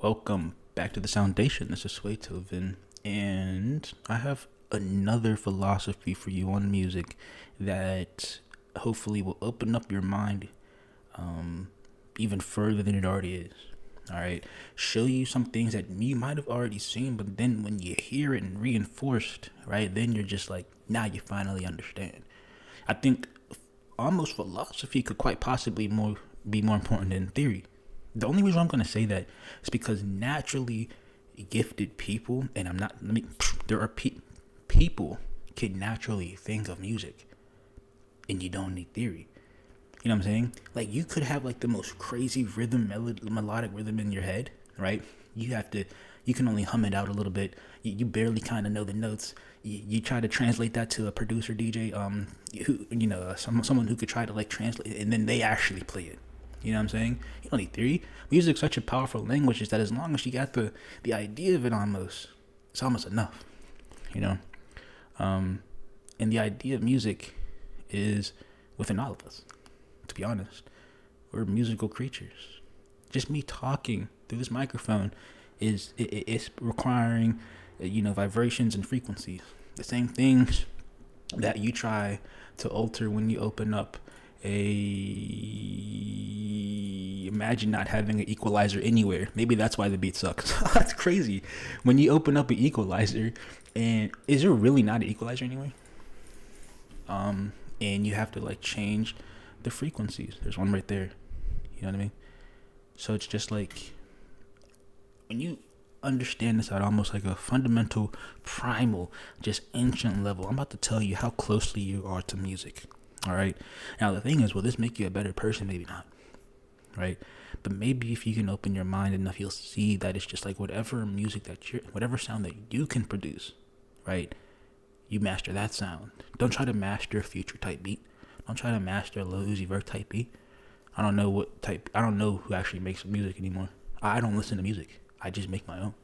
Welcome back to the Foundation. This is Swaytoven, and I have another philosophy for you on music that hopefully will open up your mind even further than it already is. All right, show you some things that you might have already seen, but then when you hear it and reinforced, right, then you're just like, now you finally understand. I think almost philosophy could quite possibly be more important than theory. The only reason I'm going to say that is because naturally gifted people, and I'm not, there are people can naturally think of music, and you don't need theory. You know what I'm saying? Like, you could have like the most crazy rhythm, melodic rhythm in your head, right? You can only hum it out a little bit. You barely kind of know the notes. You try to translate that to a producer DJ, someone who could try to like translate it, and then they actually play it. You know what I'm saying? You don't need theory. Music's such a powerful language is that as long as you got the idea of it it's almost enough. You know? And the idea of music is within all of us, to be honest. We're musical creatures. Just me talking through this microphone is requiring, vibrations and frequencies. The same things that you try to alter when you open up imagine not having an equalizer anywhere. Maybe that's why the beat sucks. That's crazy. When you open up an equalizer, and is there really not an equalizer anywhere? And you have to like change the frequencies. There's one right there. You know what I mean? So it's just like when you understand this at almost like a fundamental, primal, just ancient level. I'm about to tell you how closely you are to music. All right. Now the thing is, will this make you a better person? Maybe not. Right. But maybe if you can open your mind enough, you'll see that it's just like whatever sound that you can produce. Right. You master that sound. Don't try to master a Future type beat. Don't try to master a Lil Uzi Vert type beat. I don't know who actually makes music anymore. I don't listen to music. I just make my own.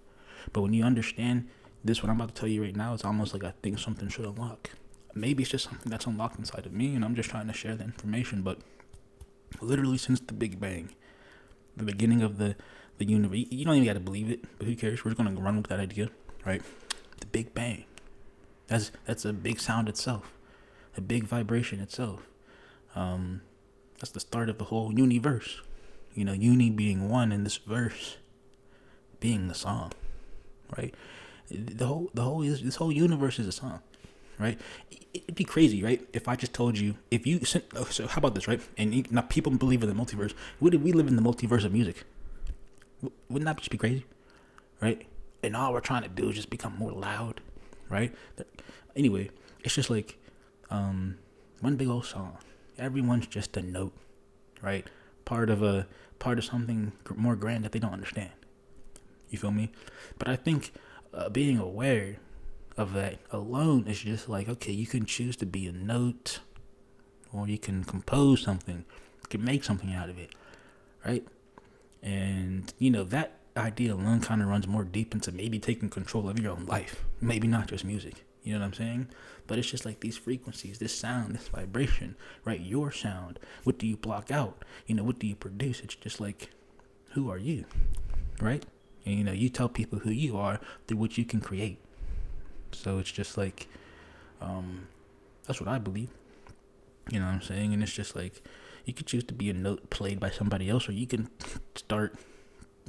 But when you understand this, what I'm about to tell you right now, it's almost like I think something should unlock. Maybe it's just something that's unlocked inside of me, and I'm just trying to share the information. But literally since the Big Bang, the beginning of the universe, you don't even got to believe it, but who cares? We're just going to run with that idea, right? The Big Bang. That's a big sound itself, a big vibration itself. That's the start of the whole universe. Uni being one, and this verse being the song, right? This whole universe is a song. Right? It'd be crazy, right? If I just told you, so how about this, right? And now people believe in the multiverse. What if we live in the multiverse of music? Wouldn't that just be crazy? Right? And all we're trying to do is just become more loud, right? Anyway, it's just like one big old song. Everyone's just a note, right? Part of something more grand that they don't understand. You feel me? But I think being aware of that alone is just like, okay, you can choose to be a note, or you can compose something, you can make something out of it, right? And that idea alone kind of runs more deep into maybe taking control of your own life, maybe not just music. You know what I'm saying? But it's just like these frequencies, this sound, this vibration, right? Your sound. What do you block out? What do you produce? It's just like, who are you, right? And you tell people who you are through what you can create. So it's just like, that's what I believe. You know what I'm saying? And it's just like, you could choose to be a note played by somebody else, or you can start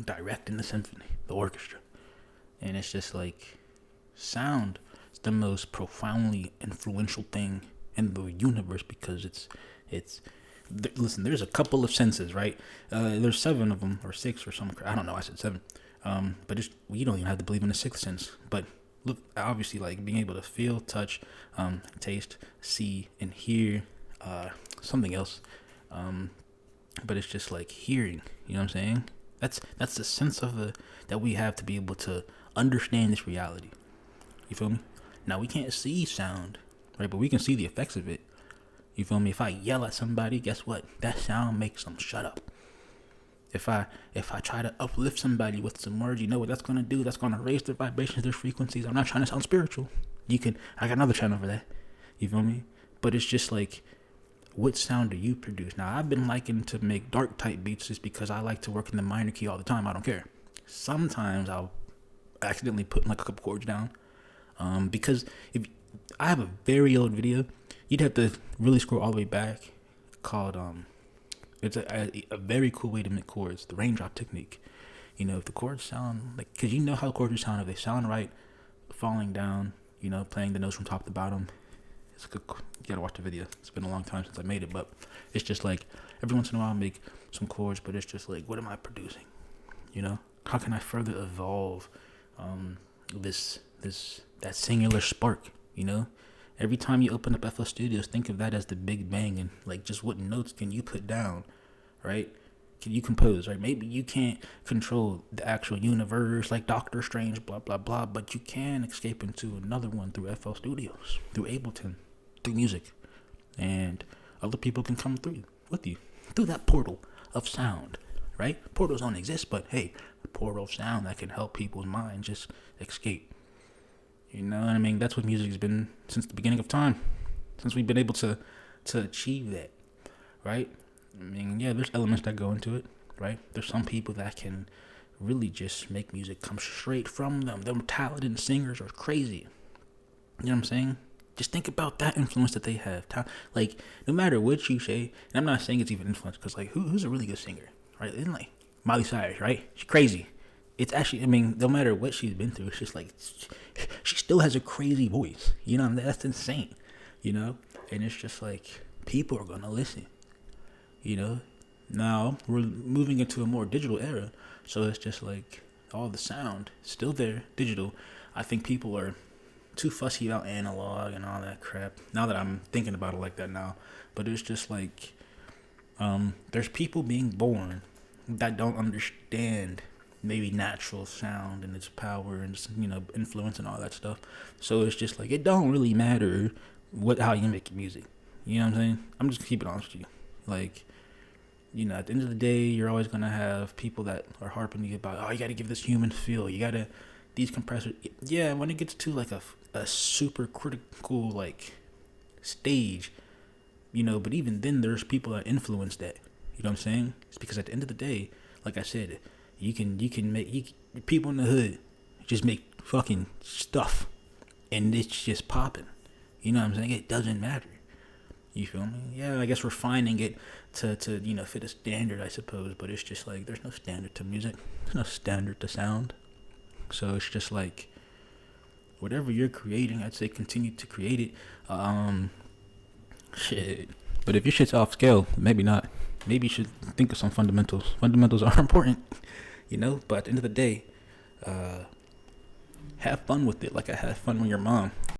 directing the symphony, the orchestra. And it's just like, sound is the most profoundly influential thing in the universe, because listen, there's a couple of senses, right? There's 7 of them, or 6 or something. I don't know, I said 7. But you don't even have to believe in the 6th sense. But look, obviously, like being able to feel, touch, taste, see, and hear, something else. But it's just like hearing. You know what I'm saying? That's the sense that we have to be able to understand this reality. You feel me? Now we can't see sound, right? But we can see the effects of it. You feel me? If I yell at somebody, guess what? That sound makes them shut up. If I try to uplift somebody with some words, you know what that's gonna do? That's gonna raise their vibrations, their frequencies. I'm not trying to sound spiritual. I got another channel for that. You feel me? But it's just like, what sound do you produce? Now, I've been liking to make dark type beats just because I like to work in the minor key all the time. I don't care. sometimes I'll accidentally put like a couple chords down. Because if I have a very old video, you'd have to really scroll all the way back. Called it's a very cool way to make chords, the raindrop technique. You know, if the chords sound like, because you know how chords sound, if they sound right, falling down, you know, playing the notes from top to bottom. It's good. You gotta watch the video. It's been a long time since I made it, but it's just like every once in a while I make some chords, but it's just like, what am I producing? You know, how can I further evolve that singular spark? You know, every time you open up FL Studios, think of that as the Big Bang, and like, just what notes can you put down, right? Can you compose, right? Maybe you can't control the actual universe like Doctor Strange, blah, blah, blah, but you can escape into another one through FL Studios, through Ableton, through music. And other people can come through with you, through that portal of sound, right? Portals don't exist, but hey, a portal of sound that can help people's minds just escape. You know what I mean? That's what music has been since the beginning of time, since we've been able to achieve that, right? I mean, yeah, there's elements that go into it, right? There's some people that can really just make music come straight from them. Them talented singers are crazy. You know what I'm saying? Just think about that influence that they have. Like, no matter what you say, and I'm not saying it's even influence, because like, who's a really good singer, right? Isn't like Miley Cyrus, right? She's crazy. It's actually, I mean, no matter what she's been through, it's just like, she still has a crazy voice. You know, that's insane, you know? And it's just like, people are going to listen. You know, now we're moving into a more digital era, so it's just like all the sound still there, digital. I think people are too fussy about analog and all that crap. Now that I'm thinking about it like that now, but it's just like there's people being born that don't understand maybe natural sound and its power and, you know, influence and all that stuff. So it's just like, it don't really matter how you make music. You know what I'm saying? I'm just keeping it honest with you. Like, you know, at the end of the day, you're always going to have people that are harping you about, oh, you got to give this human feel. You got to, these compressors. Yeah, when it gets to like a super critical, like, stage, you know, but even then there's people that influence that. You know what I'm saying? It's because at the end of the day, like I said, you can make, people in the hood just make fucking stuff and it's just popping. You know what I'm saying? It doesn't matter. You feel me? Yeah, I guess we're finding it to you know, fit a standard, I suppose, but it's just like, there's no standard to music. There's no standard to sound. So it's just like, whatever you're creating, I'd say continue to create it. Shit. But if your shit's off scale, maybe not. Maybe you should think of some fundamentals. Fundamentals are important, you know? But at the end of the day, have fun with it like I had fun with your mom.